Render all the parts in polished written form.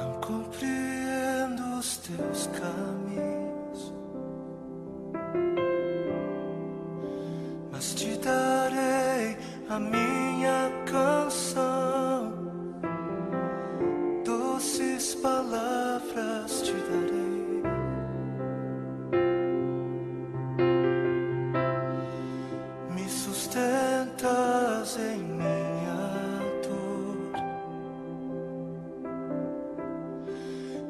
Não compreendo os teus caminhos, mas te darei a minha canção, doces palavras te darei. Me sustentas em minha dor,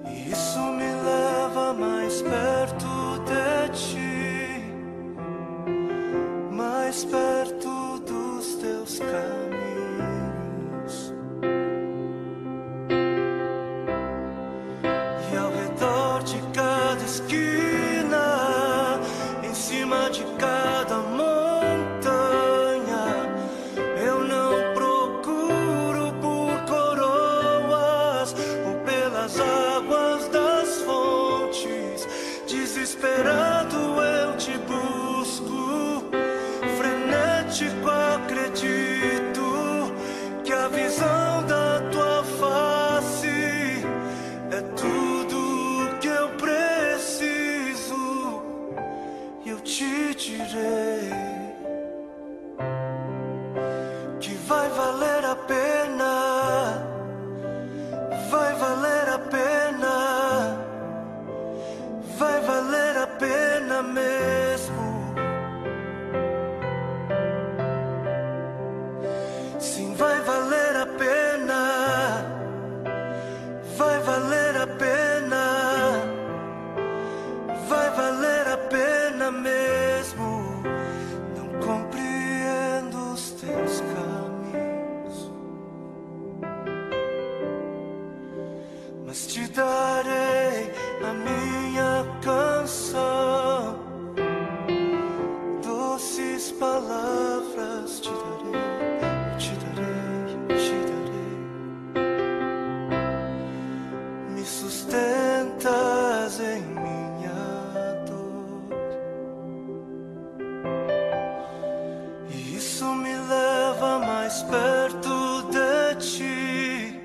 e isso me leva mais perto de ti, mais perto dos teus caminhos. E ao redor de cada esquina, em cima de cada montanha, eu não procuro por coroas ou pelas águas das fontes. Desesperado eu te busco, frenético acredito que a visão da tua face é tudo que eu preciso. E eu te direi que vai valer a pena, vai valer a pena, vai valer a pena mesmo. Sim, vai valer a pena, vai valer a pena, vai valer a pena mesmo. Não compreendo os teus caminhos, mas te darei a minha canção, doces palavras te darei. Te darei, te darei. Me sustentas em minha dor, e isso me leva mais perto de ti,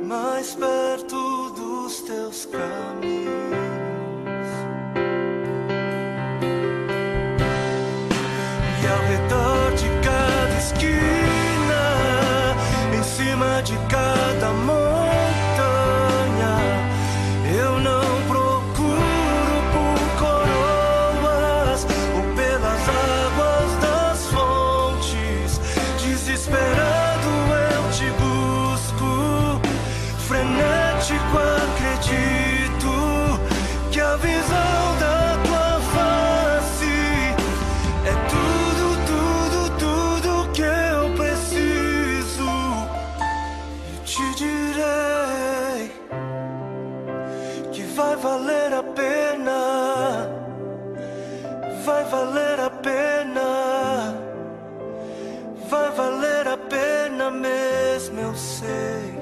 mais perto dos teus caminhos. E ao redor de cada esquina, em cima de cada montanha, eu não procuro por coroas ou pelas águas das fontes. Desesperado eu te busco, frenético acredito que a visão da tua face é tudo que eu preciso. E te direi que vai valer a pena, vai valer a pena, vai valer a pena mesmo, eu sei.